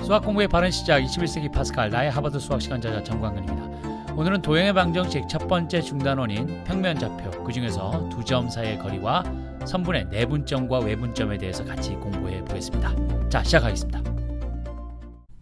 수학 공부의 바른 시작 21세기 파스칼 나의 하버드 수학 시간 저자 정광근입니다. 오늘은 도형의 방정식 첫 번째 중단원인 평면좌표 그 중에서 두 점 사이의 거리와 선분의 내분점과 외분점에 대해서 같이 공부해 보겠습니다. 자, 시작하겠습니다.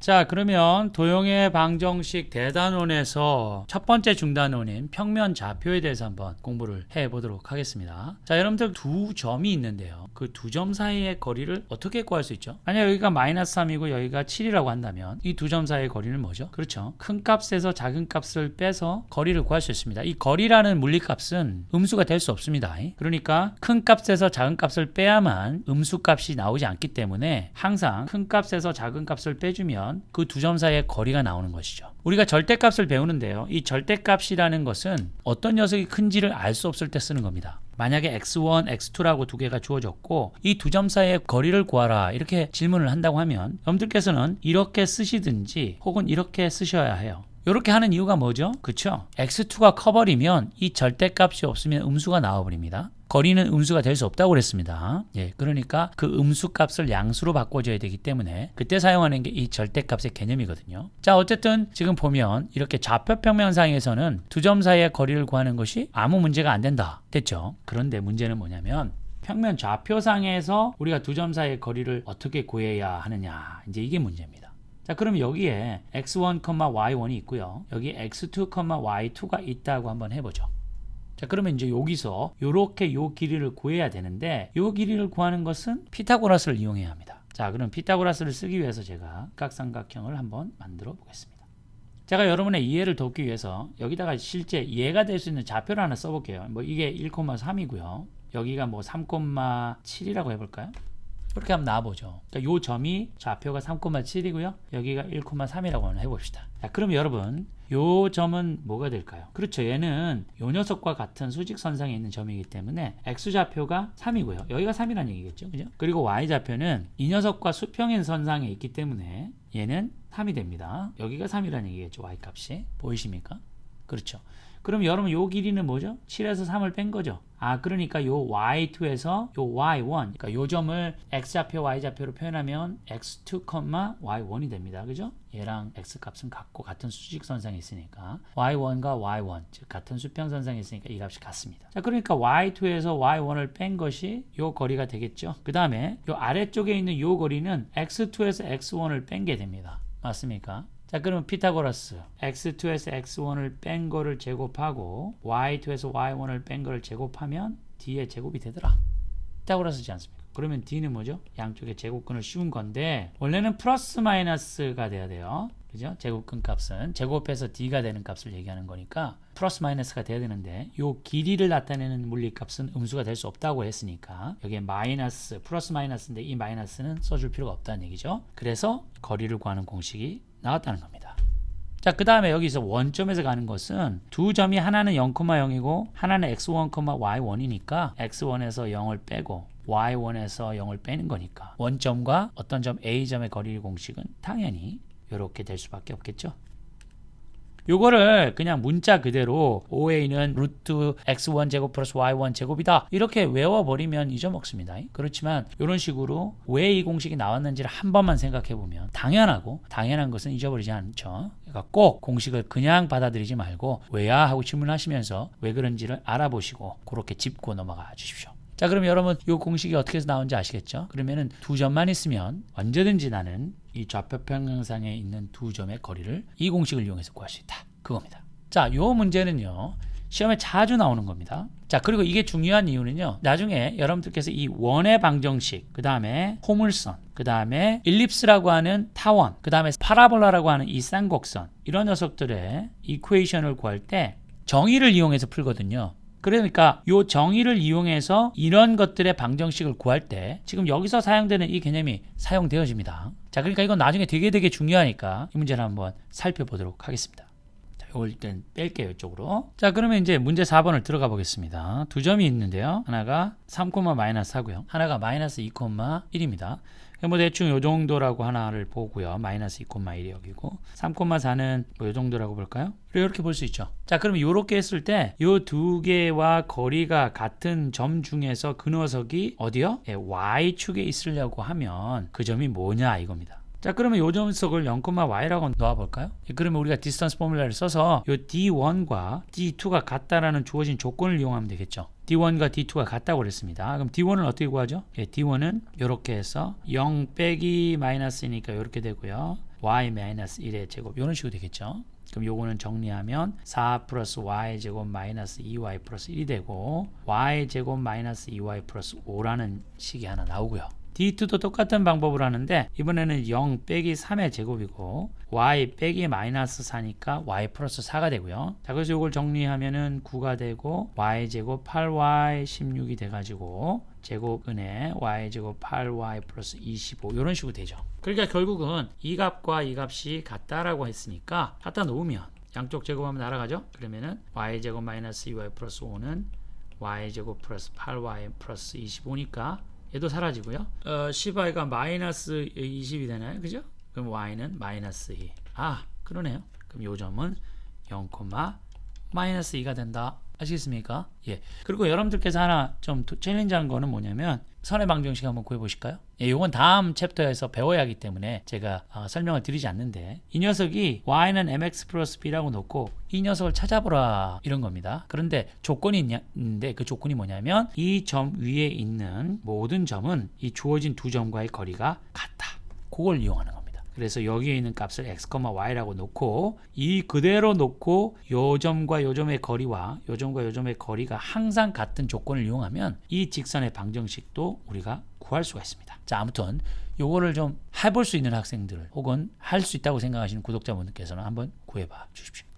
자, 그러면 도형의 방정식 대단원에서 첫 번째 중단원인 평면좌표에 대해서 한번 공부를 해보도록 하겠습니다. 자, 여러분들 두 점이 있는데요. 그 두 점 사이의 거리를 어떻게 구할 수 있죠? 만약 여기가 마이너스 3이고 여기가 7이라고 한다면 이 두 점 사이의 거리는 뭐죠? 그렇죠. 큰 값에서 작은 값을 빼서 거리를 구할 수 있습니다. 이 거리라는 물리값은 음수가 될 수 없습니다. 그러니까 큰 값에서 작은 값을 빼야만 음수 값이 나오지 않기 때문에 항상 큰 값에서 작은 값을 빼주면 그 두 점 사이의 거리가 나오는 것이죠. 우리가 절대값을 배우는데요. 이 절대값이라는 것은 어떤 녀석이 큰지를 알 수 없을 때 쓰는 겁니다. 만약에 x1, x2라고 두 개가 주어졌고 이 두 점 사이의 거리를 구하라 이렇게 질문을 한다고 하면 여러분들께서는 이렇게 쓰시든지 혹은 이렇게 쓰셔야 해요. 이렇게 하는 이유가 뭐죠? 그쵸? x2가 커버리면 이 절대값이 없으면 음수가 나와버립니다. 거리는 음수가 될 수 없다고 그랬습니다. 그러니까 그 음수 값을 양수로 바꿔줘야 되기 때문에 그때 사용하는 게 이 절대값의 개념이거든요. 자, 어쨌든 지금 보면 이렇게 좌표평면상에서는 두 점 사이의 거리를 구하는 것이 아무 문제가 안 된다. 됐죠? 그런데 문제는 뭐냐면 평면 좌표상에서 우리가 두 점 사이의 거리를 어떻게 구해야 하느냐. 이제 이게 문제입니다. 자, 그럼 여기에 x1, y1이 있고요. 여기 x2, y2가 있다고 한번 해보죠. 자, 그러면 이제 여기서 이렇게 요 길이를 구해야 되는데 요 길이를 구하는 것은 피타고라스를 이용해야 합니다. 자, 그럼 피타고라스를 쓰기 위해서 제가 각삼각형을 한번 만들어 보겠습니다. 제가 여러분의 이해를 돕기 위해서 여기다가 실제 이해가 될 수 있는 좌표를 하나 써볼게요. 뭐 이게 1,3이고요. 여기가 뭐 3,7이라고 해볼까요? 이렇게 한번 나와보죠. 그러니까 요 점이 좌표가 3,7이고요. 여기가 1,3이라고 한번 해봅시다. 자, 그럼 여러분 요 점은 뭐가 될까요? 그렇죠. 얘는 요 녀석과 같은 수직선상에 있는 점이기 때문에 x좌표가 3이고요. 여기가 3이라는 얘기겠죠. 그죠? 그리고 y좌표는 이 녀석과 수평인 선상에 있기 때문에 얘는 3이 됩니다. 여기가 3이라는 얘기겠죠. y값이. 보이십니까? 그렇죠. 그럼 여러분 요 길이는 뭐죠? 7에서 3을 뺀 거죠. 아, 그러니까 요 y2에서 요 y1, 그러니까 요 점을 x좌표, y좌표로 표현하면 x2, y1이 됩니다. 그죠? 얘랑 x값은 같고 같은 수직선상에 있으니까 y1과 y1, 즉 같은 수평선상에 있으니까 이 값이 같습니다. 자, 그러니까 y2에서 y1을 뺀 것이 요 거리가 되겠죠. 그 다음에 요 아래쪽에 있는 요 거리는 x2에서 x1을 뺀 게 됩니다. 맞습니까? 자, 그러면 피타고라스 x2에서 x1을 뺀 거를 제곱하고 y2에서 y1을 뺀 거를 제곱하면 d의 제곱이 되더라. 피타고라스지 않습니까? 그러면 d는 뭐죠? 양쪽에 제곱근을 씌운 건데 원래는 플러스 마이너스가 돼야 돼요. 그죠? 제곱근 값은 제곱해서 d가 되는 값을 얘기하는 거니까 플러스 마이너스가 돼야 되는데 요 길이를 나타내는 물리값은 음수가 될 수 없다고 했으니까 여기에 마이너스, 플러스 마이너스인데 이 마이너스는 써줄 필요가 없다는 얘기죠. 그래서 거리를 구하는 공식이 나왔다는 겁니다. 자, 그 다음에 여기서 원점에서 가는 것은 두 점이 하나는 0,0이고 하나는 x1, y1이니까 x1에서 0을 빼고 y1에서 0을 빼는 거니까 원점과 어떤 점 A점의 거리 공식은 당연히 이렇게 될 수밖에 없겠죠. 요거를 그냥 문자 그대로 OA는 루트 x1 제곱 플러스 y1 제곱이다 이렇게 외워버리면 잊어먹습니다. 그렇지만 이런 식으로 왜 이 공식이 나왔는지를 한 번만 생각해보면 당연한 것은 잊어버리지 않죠. 그러니까 꼭 공식을 그냥 받아들이지 말고 왜야 하고 질문하시면서 왜 그런지를 알아보시고 그렇게 짚고 넘어가 주십시오. 자, 그럼 여러분 이 공식이 어떻게 해서 나오는지 아시겠죠? 그러면은 두 점만 있으면 언제든지 나는 이 좌표평면상에 있는 두 점의 거리를 이 공식을 이용해서 구할 수 있다. 그겁니다. 자, 요 문제는요. 시험에 자주 나오는 겁니다. 자, 그리고 이게 중요한 이유는요. 나중에 여러분들께서 이 원의 방정식, 그 다음에 포물선, 그 다음에 일립스라고 하는 타원, 그 다음에 파라볼라라고 하는 이 쌍곡선 이런 녀석들의 이퀘이션을 구할 때 정의를 이용해서 풀거든요. 그러니까 이 정의를 이용해서 이런 것들의 방정식을 구할 때 지금 여기서 사용되는 이 개념이 사용되어집니다. 자, 그러니까 이건 나중에 되게 중요하니까 이 문제를 한번 살펴보도록 하겠습니다. 자, 이걸 일단 뺄게요, 이쪽으로. 자, 그러면 이제 문제 4번을 들어가 보겠습니다. 두 점이 있는데요. 하나가 3, 마이너스 하고요. 하나가 마이너스 2, 1입니다. 뭐 대충 요 정도라고 하나를 보고요. 마이너스 2,1이 여기고 3,4는 뭐 요 정도라고 볼까요? 이렇게 볼 수 있죠. 자, 그러면 이렇게 했을 때 요 두 개와 거리가 같은 점 중에서 그 녀석이 어디요? Y축에 있으려고 하면 그 점이 뭐냐 이겁니다. 자, 그러면 요 녀석을 0,y라고 놓아볼까요? 그러면 우리가 디스턴스 포뮬라를 써서 요 D1과 D2가 같다라는 주어진 조건을 이용하면 되겠죠. D1과 D2가 같다고 그랬습니다. 그럼 D1은 어떻게 구하죠? D1은 이렇게 해서 0 빼기 마이너스니까 이렇게 되고요. y 마이너스 1의 제곱 이런 식으로 되겠죠. 그럼 요거는 정리하면 4 플러스 y 제곱 마이너스 2y 플러스 1이 되고 y 제곱 마이너스 2y 플러스 5라는 식이 하나 나오고요. D2도 똑같은 방법으로 하는데 이번에는 0 빼기 3의 제곱이고 y 빼기 마이너스 4니까 y 플러스 4가 되고요. 자, 그래서 이걸 정리하면은 9가 되고 y 제곱 8y 16이 돼가지고 제곱은에 y 제곱 8y 플러스 25 이런 식으로 되죠. 그러니까 결국은 이 값과 이 값이 같다라고 했으니까 갖다 놓으면 양쪽 제곱하면 날아가죠. 그러면은 y 제곱 마이너스 2y 플러스 5는 y 제곱 플러스 8y 플러스 25니까 얘도 사라지고요. 10y가 마이너스 20이 되나요? 그죠? 그럼 y는 마이너스 2. 아, 그러네요. 그럼 요 점은 0, 마이너스 2가 된다. 아시겠습니까? 예. 그리고 여러분들께서 하나 좀 챌린지한 거는 뭐냐면 선의 방정식 한번 구해보실까요? 예, 요건 다음 챕터에서 배워야 하기 때문에 제가 설명을 드리지 않는데 이 녀석이 y는 mx 플러스 b라고 놓고 이 녀석을 찾아보라 이런 겁니다. 그런데 조건이 있는데 그 조건이 뭐냐면 이 점 위에 있는 모든 점은 이 주어진 두 점과의 거리가 같다. 그걸 이용하는 겁니다. 그래서 여기에 있는 값을 x, y라고 놓고 이 그대로 놓고 요 점과 요 점의 거리와 요 점과 요 점의 거리가 항상 같은 조건을 이용하면 이 직선의 방정식도 우리가 구할 수가 있습니다. 자, 아무튼 요거를 좀 해볼 수 있는 학생들 혹은 할 수 있다고 생각하시는 구독자분들께서는 한번 구해봐 주십시오.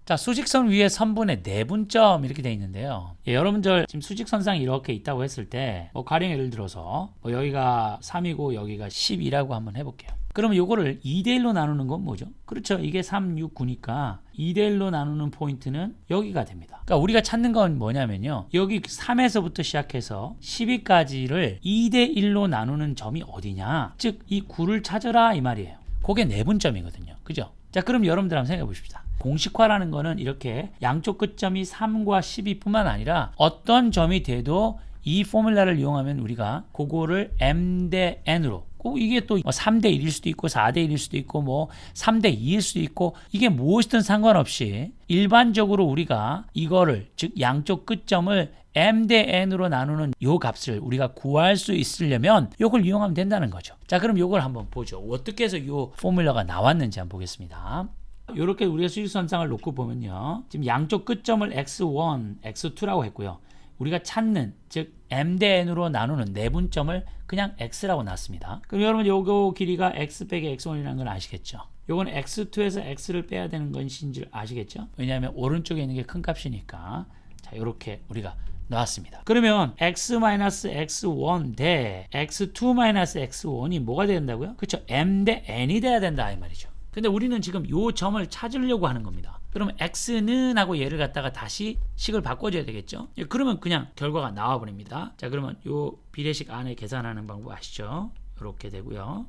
자, 수직선 위에 선분의 내분점 이렇게 되어 있는데요. 예, 여러분들 지금 수직선상이 이렇게 있다고 했을 때 가령 예를 들어서 여기가 3이고 여기가 12라고 한번 해볼게요. 그러면 요거를 2대1로 나누는 건 뭐죠? 그렇죠. 이게 3, 6, 9니까 2대1로 나누는 포인트는 여기가 됩니다. 그러니까 우리가 찾는 건 뭐냐면요. 여기 3에서부터 시작해서 12까지를 2대1로 나누는 점이 어디냐? 즉, 이 9를 찾아라 이 말이에요. 그게 내분점이거든요. 그죠? 자, 그럼 여러분들 한번 생각해 봅시다. 공식화라는 거는 이렇게 양쪽 끝점이 3과 12뿐만 아니라 어떤 점이 돼도 이 포뮬라를 이용하면 우리가 그거를 m 대 n으로 꼭 이게 또 3대 1일 수도 있고 4대 1일 수도 있고 뭐 3대 2일 수도 있고 이게 무엇이든 상관없이 일반적으로 우리가 이거를 즉 양쪽 끝점을 m 대 n으로 나누는 요 값을 우리가 구할 수 있으려면 요걸 이용하면 된다는 거죠. 자, 그럼 요걸 한번 보죠. 어떻게 해서 요 포뮬라가 나왔는지 한번 보겠습니다. 이렇게 우리가 수직선상을 놓고 보면요. 지금 양쪽 끝점을 x1, x2라고 했고요. 우리가 찾는 즉 m 대 n으로 나누는 내분점을 그냥 x라고 놨습니다. 그럼 여러분 요거 길이가 x 빼기 x1이라는 걸 아시겠죠? 요건 x2에서 x를 빼야 되는 것인 줄 아시겠죠? 왜냐하면 오른쪽에 있는 게 큰 값이니까. 자, 이렇게 우리가 나왔습니다. 그러면 x-x1 대 x2-x1이 뭐가 된다고요? 그렇죠? m 대 n이 돼야 된다 이 말이죠. 근데 우리는 지금 요 점을 찾으려고 하는 겁니다. 그러면 x는 하고 얘를 갖다가 다시 식을 바꿔줘야 되겠죠. 예, 그러면 그냥 결과가 나와 버립니다. 자, 그러면 요 비례식 안에 계산하는 방법 아시죠? 이렇게 되고요.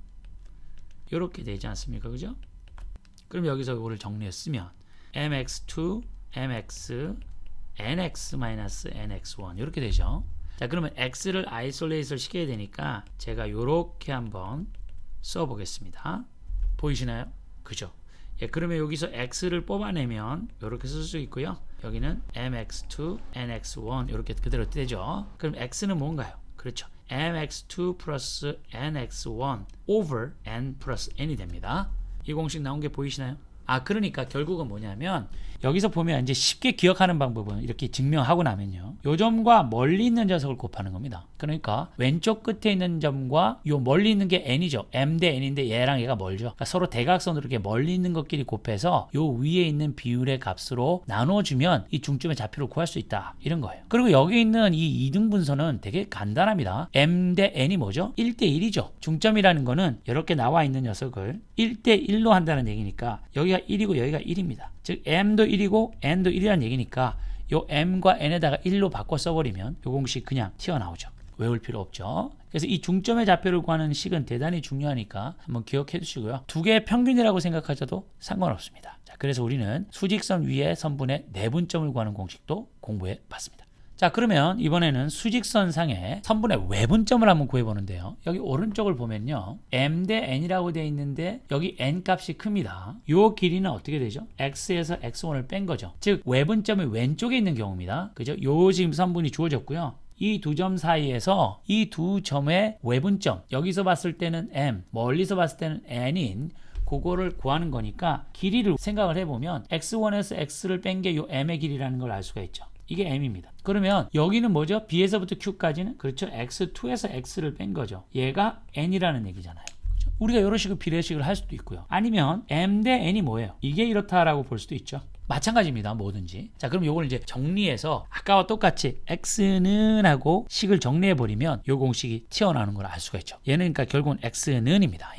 이렇게 되지 않습니까? 그죠? 그럼 여기서 이거를 정리했으면 mx2 mx nx-nx1 이렇게 되죠. 자, 그러면 x를 아이솔레이트를 시켜야 되니까 제가 이렇게 한번 써보겠습니다. 보이시나요? 그죠? 예, 그러면 여기서 x를 뽑아내면 이렇게 쓸 수 있고요. 여기는 mx2, nx1 이렇게 그대로 되죠. 그럼 x는 뭔가요? 그렇죠. mx2 플러스 nx1 over n 플러스 n이 됩니다. 이 공식 나온 게 보이시나요? 아, 그러니까 결국은 뭐냐면 여기서 보면 이제 쉽게 기억하는 방법은 이렇게 증명하고 나면요. 요 점과 멀리 있는 녀석을 곱하는 겁니다. 그러니까 왼쪽 끝에 있는 점과 요 멀리 있는 게 n이죠. m 대 n인데 얘랑 얘가 멀죠. 그러니까 서로 대각선으로 이렇게 멀리 있는 것끼리 곱해서 요 위에 있는 비율의 값으로 나눠주면 이 중점의 좌표를 구할 수 있다. 이런 거예요. 그리고 여기 있는 이 이등분선은 되게 간단합니다. m 대 n이 뭐죠? 1대 1이죠. 중점이라는 거는 이렇게 나와 있는 녀석을 1대 1로 한다는 얘기니까 여기가 1이고 여기가 1입니다. 즉 m도 1이고 n도 1이라는 얘기니까 요 m과 n에다가 1로 바꿔 써버리면 요 공식 그냥 튀어나오죠. 외울 필요 없죠. 그래서 이 중점의 좌표를 구하는 식은 대단히 중요하니까 한번 기억해 두시고요. 두 개의 평균이라고 생각하셔도 상관없습니다. 자, 그래서 우리는 수직선 위에 선분의 내분점을 구하는 공식도 공부해 봤습니다. 자, 자, 그러면 이번에는 수직선상의 선분의 외분점을 한번 구해보는데요. 여기 오른쪽을 보면요, m 대 n이라고 되어 있는데 여기 n 값이 큽니다. 요 길이는 어떻게 되죠? x에서 x1을 뺀 거죠. 즉 외분점이 왼쪽에 있는 경우입니다. 그죠? 요 지금 선분이 주어졌고요. 이 두 점 사이에서 이 두 점의 외분점, 여기서 봤을 때는 m, 멀리서 봤을 때는 n인 그거를 구하는 거니까 길이를 생각을 해보면 x1에서 x를 뺀 게 요 m의 길이라는 걸 알 수가 있죠. 이게 m입니다. 그러면 여기는 뭐죠? b에서부터 q까지는 그렇죠. x2에서 x를 뺀 거죠. 얘가 n이라는 얘기잖아요. 그렇죠? 우리가 이런 식으로 비례식을 할 수도 있고요. 아니면 m 대 n이 뭐예요? 이게 이렇다라고 볼 수도 있죠. 마찬가지입니다. 뭐든지. 자, 그럼 요걸 이제 정리해서 아까와 똑같이 x는 하고 식을 정리해 버리면 요 공식이 튀어나오는 걸 알 수가 있죠. 얘는 그러니까 결국은 x는입니다.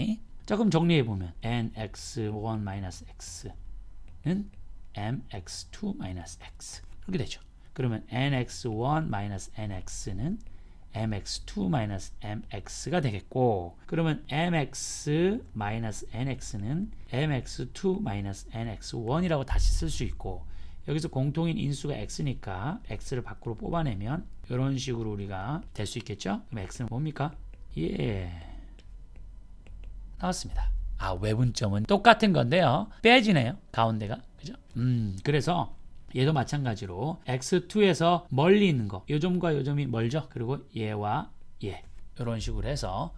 자, 그럼 정리해 보면 nx1-x는 mx2-x 이렇게 되죠. 그러면 nx1-nx는 mx2-mx가 되겠고, 그러면 mx-nx는 mx2-nx1이라고 다시 쓸 수 있고, 여기서 공통인 인수가 x니까 x를 밖으로 뽑아내면 이런 식으로 우리가 될 수 있겠죠. 그럼 x는 뭡니까? 예, 나왔습니다. 아, 외분점은 똑같은 건데요, 빼지네요, 가운데가. 그죠? 그래서 얘도 마찬가지로 x2에서 멀리 있는 거, 요 점과 요 점이 멀죠. 그리고 얘와 얘, 이런 식으로 해서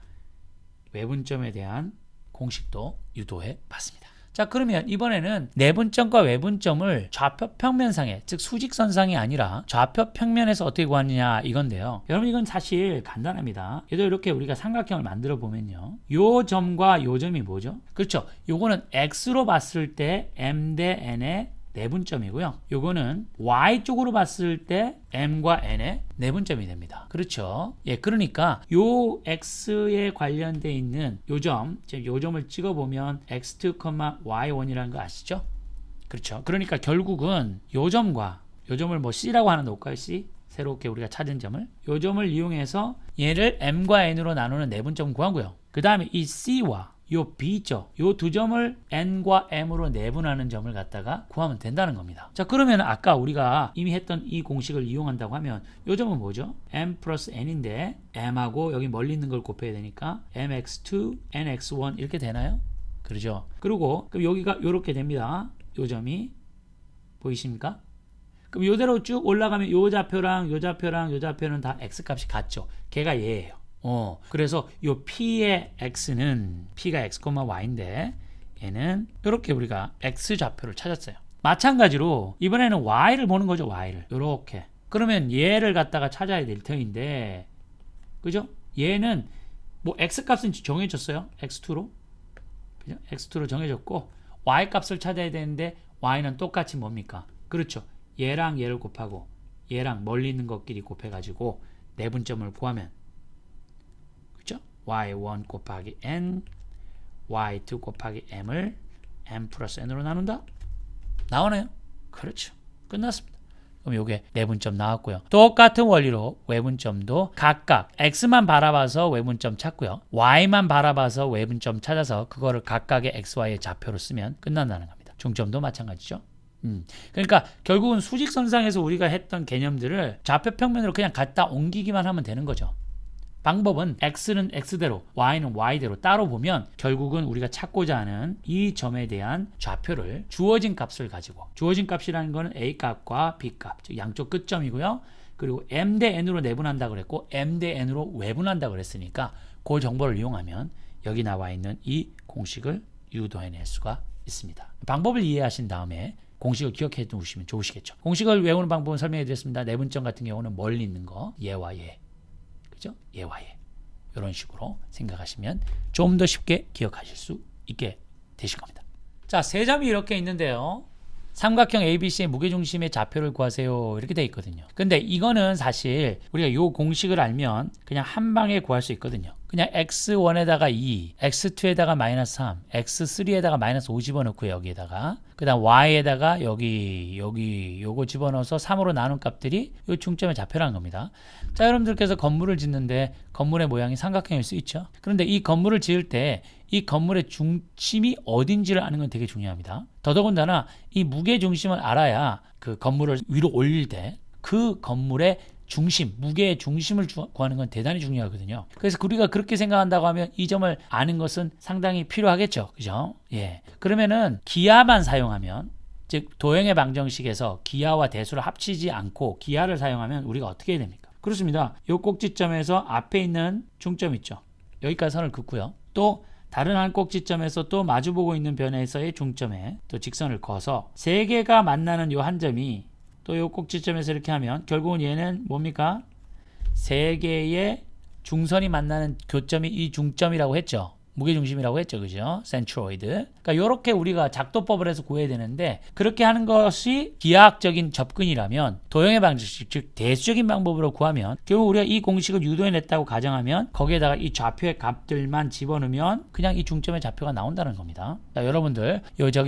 외분점에 대한 공식도 유도해 봤습니다. 자, 그러면 이번에는 내분점과 외분점을 좌표 평면상에, 즉 수직선상이 아니라 좌표 평면에서 어떻게 구하느냐 이건데요. 여러분, 이건 사실 간단합니다. 얘도 이렇게 우리가 삼각형을 만들어 보면요, 요 점과 요 점이 뭐죠? 그렇죠. 요거는 x로 봤을 때 m 대 n의 내분점이고요. 요거는 y쪽으로 봤을 때 m과 n의 내분점이 됩니다. 그렇죠. 예, 그러니까 요 x에 관련돼 있는 요 점, 요 점을 찍어보면 x2, y1이라는 거 아시죠? 그렇죠. 그러니까 결국은 요 점과 요 점을 뭐 c라고 하나 놓을까요? c? 새롭게 우리가 찾은 점을, 요 점을 이용해서 얘를 m과 n으로 나누는 내분점 구하고요. 그 다음에 이 c와 요 b죠. 요 두 점을 n과 m으로 내분하는 점을 갖다가 구하면 된다는 겁니다. 자, 그러면 아까 우리가 이미 했던 이 공식을 이용한다고 하면 요 점은 뭐죠? m 플러스 n인데 m하고 여기 멀리 있는 걸 곱해야 되니까 mx2, nx1 이렇게 되나요? 그러죠. 그리고 그럼 여기가 요렇게 됩니다. 요 점이 보이십니까? 그럼 요대로 쭉 올라가면 요 좌표랑 요 좌표랑 요 좌표는 다 x값이 같죠. 걔가 얘예요. 그래서 요 p의 x는 p가 x, y인데 얘는 이렇게 우리가 x 좌표를 찾았어요. 마찬가지로 이번에는 y를 보는 거죠. y를 이렇게. 그러면 얘를 갖다가 찾아야 될 터인데, 그죠? 얘는 뭐 x 값은 정해졌어요. x2로. 그죠? x2로 정해졌고 y 값을 찾아야 되는데 y는 똑같이 뭡니까? 그렇죠. 얘랑 얘를 곱하고 얘랑 멀리 있는 것끼리 곱해가지고 내분점을 구하면 y1 곱하기 n, y2 곱하기 m을 m 플러스 n으로 나눈다? 나오네요. 그렇죠. 끝났습니다. 그럼 요게 내분점 나왔고요. 똑같은 원리로 외분점도 각각 x만 바라봐서 외분점 찾고요, y만 바라봐서 외분점 찾아서 그거를 각각의 xy의 좌표로 쓰면 끝난다는 겁니다. 중점도 마찬가지죠. 그러니까 결국은 수직선상에서 우리가 했던 개념들을 좌표 평면으로 그냥 갖다 옮기기만 하면 되는 거죠. 방법은 x는 x대로, y는 y대로 따로 보면 결국은 우리가 찾고자 하는 이 점에 대한 좌표를 주어진 값을 가지고, 주어진 값이라는 거는 a 값과 b 값, 즉 양쪽 끝점이고요. 그리고 m 대 n으로 내분한다 그랬고 m 대 n으로 외분한다 그랬으니까 그 정보를 이용하면 여기 나와 있는 이 공식을 유도해낼 수가 있습니다. 방법을 이해하신 다음에 공식을 기억해 두시면 좋으시겠죠. 공식을 외우는 방법은 설명해 드렸습니다. 내분점 같은 경우는 멀리 있는 거, 얘와 얘, 그죠? 얘와 얘, 이런 식으로 생각하시면 좀 더 쉽게 기억하실 수 있게 되실 겁니다. 자, 세 점이 이렇게 있는데요, 삼각형 ABC의 무게중심의 좌표를 구하세요 이렇게 돼 있거든요. 근데 이거는 사실 우리가 요 공식을 알면 그냥 한 방에 구할 수 있거든요. 그냥 x1에다가 2, x2에다가 마이너스 3, x3에다가 마이너스 5 집어넣고 여기에다가 그 다음 y에다가 여기 요거 집어넣어서 3으로 나눈 값들이 요 중점의 좌표라는 겁니다. 자, 여러분들께서 건물을 짓는데 건물의 모양이 삼각형일 수 있죠. 그런데 이 건물을 지을 때 이 건물의 중심이 어딘지를 아는 건 되게 중요합니다. 더더군다나 이 무게 중심을 알아야 그 건물을 위로 올릴 때 그 건물의 중심, 무게의 중심을 구하는 건 대단히 중요하거든요. 그래서 우리가 그렇게 생각한다고 하면 이 점을 아는 것은 상당히 필요하겠죠. 그죠? 예. 그러면은 기하만 사용하면, 즉 도형의 방정식에서 기하와 대수를 합치지 않고 기하를 사용하면 우리가 어떻게 해야 됩니까? 그렇습니다. 이 꼭지점에서 앞에 있는 중점 있죠. 여기까지 선을 긋고요. 또 다른 한 꼭지점에서 또 마주보고 있는 변에서의 중점에 또 직선을 그어서 세 개가 만나는 이 한 점이 또 이 꼭지점에서 이렇게 하면 결국은 얘는 뭡니까? 세 개의 중선이 만나는 교점이 이 중점이라고 했죠. 무게중심이라고 했죠. 그죠? 센트로이드. 그러니까 이렇게 우리가 작도법을 해서 구해야 되는데 그렇게 하는 것이 기하학적인 접근이라면 도형의 방정식, 즉 대수적인 방법으로 구하면 결국 우리가 이 공식을 유도해냈다고 가정하면 거기에다가 이 좌표의 값들만 집어넣으면 그냥 이 중점의 좌표가 나온다는 겁니다. 자, 여러분들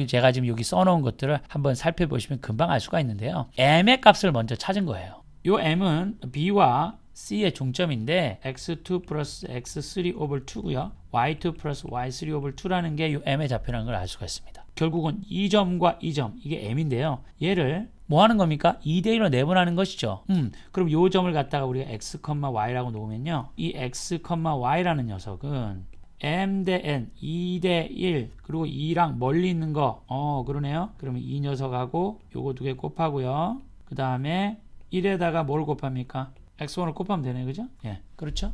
제가 지금 여기 써놓은 것들을 한번 살펴보시면 금방 알 수가 있는데요. m의 값을 먼저 찾은 거예요. 이 m은 b와 C의 중점인데 x2 플러스 x3 over 2고요. y2 플러스 y3 over 2라는 게 이 m의 좌표라는 걸 알 수가 있습니다. 결국은 이 점과 이 점, 이게 m인데요. 얘를 뭐 하는 겁니까? 2대1로 내분하는 것이죠. 그럼 이 점을 갖다가 우리가 x, y라고 놓으면요. 이 x, y라는 녀석은 m 대 n, 2대 1, 그리고 2랑 멀리 있는 거, 그러네요. 그러면 이 녀석하고 요거 두 개 곱하고요. 그 다음에 1에다가 뭘 곱합니까? x1을 곱하면 되네, 그죠? 예, 그렇죠?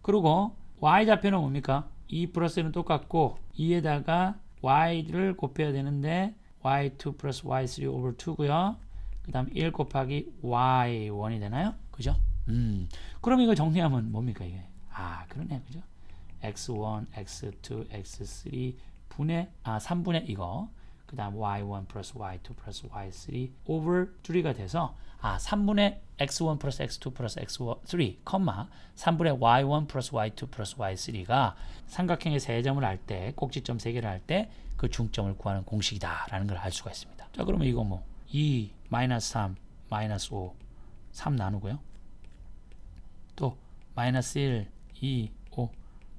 그리고 y 좌표는 뭡니까? 2 플러스는 똑같고 2에다가 y를 곱해야 되는데 y2 플러스 y3 over 2고요. 그 다음 1 곱하기 y1이 되나요? 그죠? 그럼 이거 정리하면 뭡니까 이게? 그러네, 그죠? x1, x2, x3 분의 3분의 이거. 그 다음 y1 플러스 y2 플러스 y3 over 3가 돼서 3분의 x1 플러스 x2 플러스 x3, 3분의 y1 플러스 y2 플러스 y3가 삼각형의 세 점을 할 때, 꼭지점 세 개를 할 때 그 중점을 구하는 공식이다라는 걸 알 수가 있습니다. 자, 그러면 이거 뭐 2, 마이너스 3, 마이너스 5, 3 나누고요. 또 마이너스 1, 2, 5,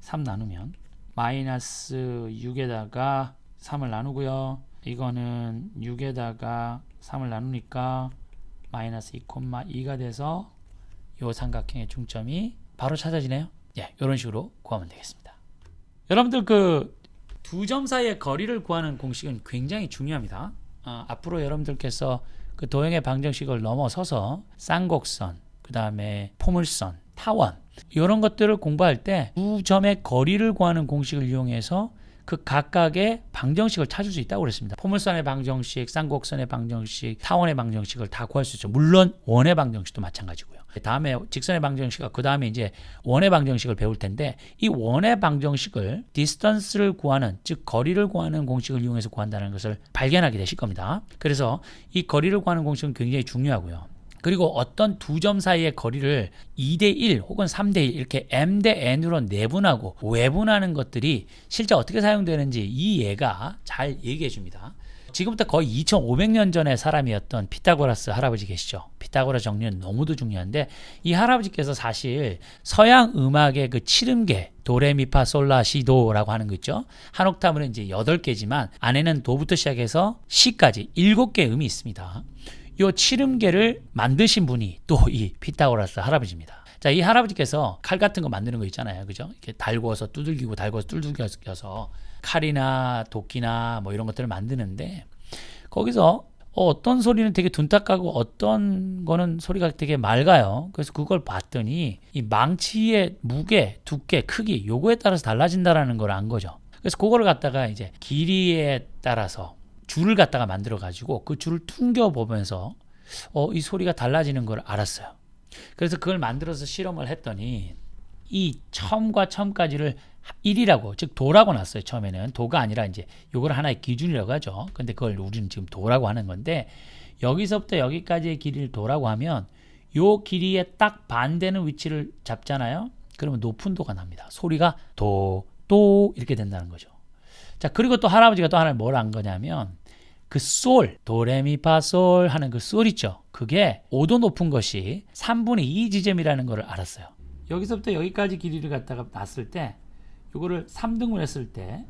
3 나누면 마이너스 6에다가 3을 나누고요. 이거는 6에다가 3을 나누니까 마이너스 2,2가 돼서 이 삼각형의 중점이 바로 찾아지네요. 예, 이런 식으로 구하면 되겠습니다. 여러분들 그 두 점 사이의 거리를 구하는 공식은 굉장히 중요합니다. 앞으로 여러분들께서 그 도형의 방정식을 넘어서서 쌍곡선, 그 다음에 포물선, 타원 이런 것들을 공부할 때 두 점의 거리를 구하는 공식을 이용해서 그 각각의 방정식을 찾을 수 있다고 그랬습니다. 포물선의 방정식, 쌍곡선의 방정식, 타원의 방정식을 다 구할 수 있죠. 물론 원의 방정식도 마찬가지고요. 다음에 직선의 방정식과 그 다음에 이제 원의 방정식을 배울 텐데 이 원의 방정식을 디스턴스를 구하는, 즉 거리를 구하는 공식을 이용해서 구한다는 것을 발견하게 되실 겁니다. 그래서 이 거리를 구하는 공식은 굉장히 중요하고요. 그리고 어떤 두 점 사이의 거리를 2대1 혹은 3대1 이렇게 m 대 n으로 내분하고 외분하는 것들이 실제 어떻게 사용되는지 이 예가 잘 얘기해 줍니다. 지금부터 거의 2500년 전의 사람이었던 피타고라스 할아버지 계시죠. 피타고라스 정리는 너무도 중요한데 이 할아버지께서 사실 서양 음악의 그 7음계 도레미파솔라시도라고 하는 거 있죠. 한 옥타브는 이제 8개지만 안에는 도부터 시작해서 시까지 7개의 음이 있습니다. 요 7음계를 만드신 분이 또 이 피타고라스 할아버지입니다. 자, 이 할아버지께서 칼 같은 거 만드는 거 있잖아요. 그죠? 이렇게 달궈서 두들기고 달궈서 두들겨서 칼이나 도끼나 뭐 이런 것들을 만드는데 거기서 어떤 소리는 되게 둔탁하고 어떤 거는 소리가 되게 맑아요. 그래서 그걸 봤더니 이 망치의 무게, 두께, 크기 요거에 따라서 달라진다라는 걸 안 거죠. 그래서 그거를 갖다가 이제 길이에 따라서 줄을 갖다가 만들어 가지고 그 줄을 퉁겨 보면서 이 소리가 달라지는 걸 알았어요. 그래서 그걸 만들어서 실험을 했더니 이 처음과 처음까지를 1이라고, 즉 도라고 놨어요. 처음에는 도가 아니라 이제 요걸 하나의 기준이라고 하죠. 근데 그걸 우리는 지금 도라고 하는 건데 여기서부터 여기까지의 길이를 도라고 하면 요 길이에 딱 반대는 위치를 잡잖아요. 그러면 높은 도가 납니다. 소리가 도 이렇게 된다는 거죠. 자, 그리고 또 할아버지가 또 하나 뭘 한 거냐면 그 솔, 도레미파솔 하는 그 솔 있죠. 그게 5도 높은 것이 3분의 2 지점이라는 걸 알았어요. 여기서부터 여기까지 길이를 갖다가 놨을 때 이거를 3등분 했을 때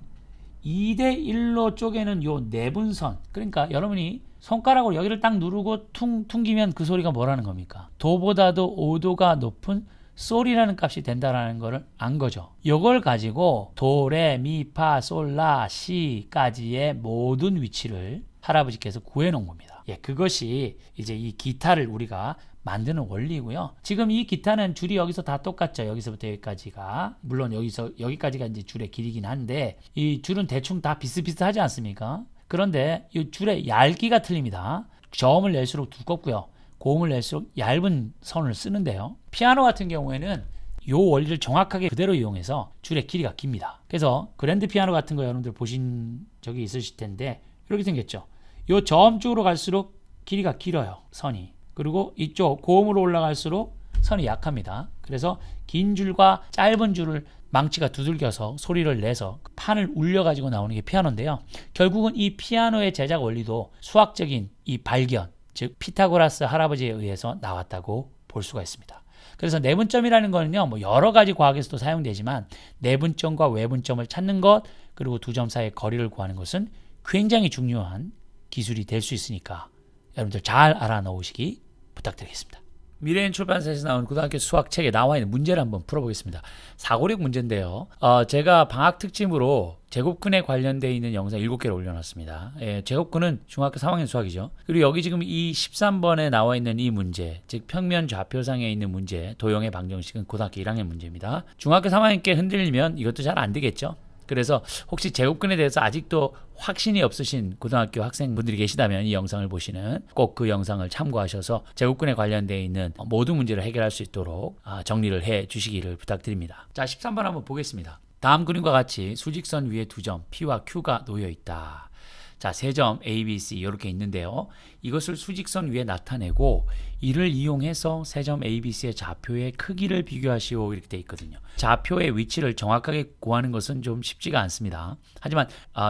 2대 1로 쪼개는 요 내분선, 그러니까 여러분이 손가락으로 여기를 딱 누르고 퉁기면 그 소리가 뭐라는 겁니까? 도보다도 5도가 높은 솔이라는 값이 된다라는 거를 안 거죠. 이걸 가지고 도, 레, 미, 파, 솔, 라, 시까지의 모든 위치를 할아버지께서 구해놓은 겁니다. 예, 그것이 이제 이 기타를 우리가 만드는 원리고요. 지금 이 기타는 줄이 여기서 다 똑같죠. 여기서부터 여기까지가. 물론 여기까지가 이제 줄의 길이긴 한데 이 줄은 대충 다 비슷비슷하지 않습니까? 그런데 이 줄의 얇기가 틀립니다. 저음을 낼수록 두껍고요. 고음을 낼수록 얇은 선을 쓰는데요. 피아노 같은 경우에는 이 원리를 정확하게 그대로 이용해서 줄의 길이가 깁니다. 그래서 그랜드 피아노 같은 거 여러분들 보신 적이 있으실 텐데 이렇게 생겼죠. 이 저음 쪽으로 갈수록 길이가 길어요. 선이. 그리고 이쪽 고음으로 올라갈수록 선이 약합니다. 그래서 긴 줄과 짧은 줄을 망치가 두들겨서 소리를 내서 판을 울려가지고 나오는 게 피아노인데요. 결국은 이 피아노의 제작 원리도 수학적인 이 발견, 즉 피타고라스 할아버지에 의해서 나왔다고 볼 수가 있습니다. 그래서 내분점이라는 거는요, 뭐 여러 가지 과학에서도 사용되지만 내분점과 외분점을 찾는 것, 그리고 두 점 사이의 거리를 구하는 것은 굉장히 중요한 기술이 될 수 있으니까 여러분들 잘 알아놓으시기 부탁드리겠습니다. 미래인 출판사에서 나온 고등학교 수학책에 나와 있는 문제를 한번 풀어보겠습니다. 456 문제인데요. 제가 방학 특집으로 제곱근에 관련되어 있는 영상 7개를 올려놨습니다. 예, 제곱근은 중학교 3학년 수학이죠. 그리고 여기 지금 이 13번에 나와 있는 이 문제, 즉 평면 좌표상에 있는 문제, 도형의 방정식은 고등학교 1학년 문제입니다. 중학교 3학년께 흔들리면 이것도 잘 안 되겠죠. 그래서 혹시 제곱근에 대해서 아직도 확신이 없으신 고등학교 학생분들이 계시다면 이 영상을 보시는 꼭 그 영상을 참고하셔서 제곱근에 관련되어 있는 모든 문제를 해결할 수 있도록 정리를 해 주시기를 부탁드립니다. 자, 13번 한번 보겠습니다. 다음 그림과 같이 수직선 위에 두 점 P와 Q가 놓여 있다. 자, 세 점 A, B, C 이렇게 있는데요. 이것을 수직선 위에 나타내고 이를 이용해서 세 점 A, B, C의 좌표의 크기를 비교하시오 이렇게 돼 있거든요. 좌표의 위치를 정확하게 구하는 것은 좀 쉽지가 않습니다. 하지만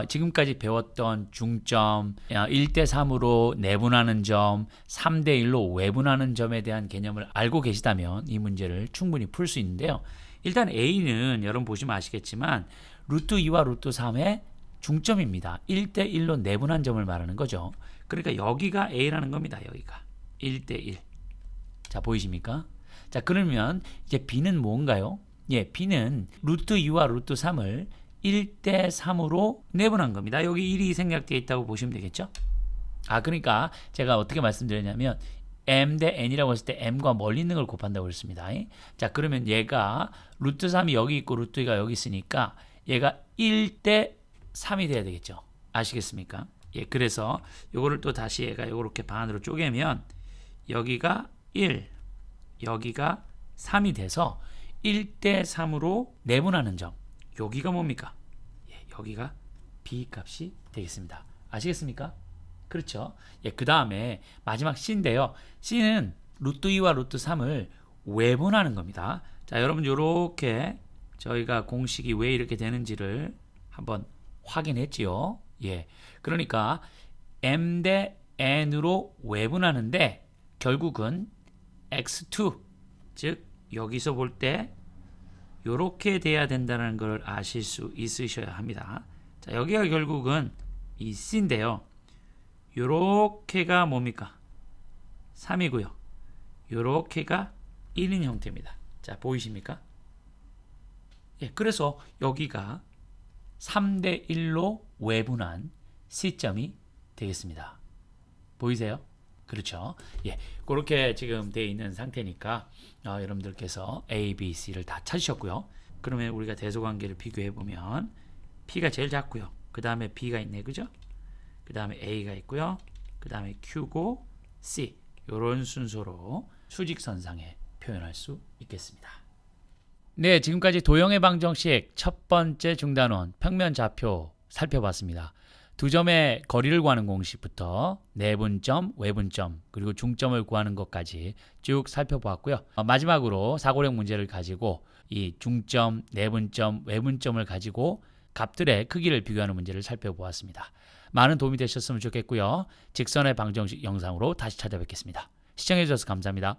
지금까지 배웠던 중점, 1대 3으로 내분하는 점, 3대 1로 외분하는 점에 대한 개념을 알고 계시다면 이 문제를 충분히 풀 수 있는데요. 일단 A는 여러분 보시면 아시겠지만 루트 2와 루트 3의 중점입니다. 1대 1로 내분한 점을 말하는 거죠. 그러니까 여기가 A라는 겁니다. 여기가 1대 1. 자, 보이십니까? 자, 그러면 이제 B는 뭔가요? 예, B는 루트 2와 루트 3을 1대 3으로 내분한 겁니다. 여기 1이 생략되어 있다고 보시면 되겠죠? 그러니까 제가 어떻게 말씀드렸냐면 m 대 n이라고 했을 때 m과 멀리 있는 걸 곱한다고 했습니다. 자, 그러면 얘가 루트 3이 여기 있고 루트 2가 여기 있으니까 얘가 1대 3이 돼야 되겠죠. 아시겠습니까? 예, 그래서 요거를 또 다시 얘가 요렇게 반으로 쪼개면 여기가 1, 여기가 3이 돼서 1대 3으로 내분하는 점. 여기가 뭡니까? 예, 여기가 B 값이 되겠습니다. 아시겠습니까? 그렇죠. 예, 그 다음에 마지막 C인데요. C는 루트 2와 루트 3을 외분하는 겁니다. 자, 여러분 요렇게 저희가 공식이 왜 이렇게 되는지를 한번 확인했지요. 예, 그러니까 m 대 n으로 외분하는데 결국은 x2, 즉 여기서 볼 때 이렇게 돼야 된다는 걸 아실 수 있으셔야 합니다. 자, 여기가 결국은 이 C인데요. 요렇게가 뭡니까? 3이고요. 요렇게가 1인 형태입니다. 자, 보이십니까? 예, 그래서 여기가 3대 1로 외분한 C점이 되겠습니다. 보이세요? 그렇죠. 예, 그렇게 지금 되어 있는 상태니까 여러분들께서 A, B, C를 다 찾으셨고요. 그러면 우리가 대소관계를 비교해 보면 P가 제일 작고요. 그 다음에 B가 있네, 그죠? 그 다음에 A가 있고요. 그 다음에 Q고 C, 이런 순서로 수직선상에 표현할 수 있겠습니다. 네, 지금까지 도형의 방정식 첫 번째 중단원 평면 좌표 살펴봤습니다. 두 점의 거리를 구하는 공식부터 내분점, 외분점, 그리고 중점을 구하는 것까지 쭉 살펴보았고요. 마지막으로 사고력 문제를 가지고 이 중점, 내분점, 외분점을 가지고 값들의 크기를 비교하는 문제를 살펴보았습니다. 많은 도움이 되셨으면 좋겠고요. 직선의 방정식 영상으로 다시 찾아뵙겠습니다. 시청해주셔서 감사합니다.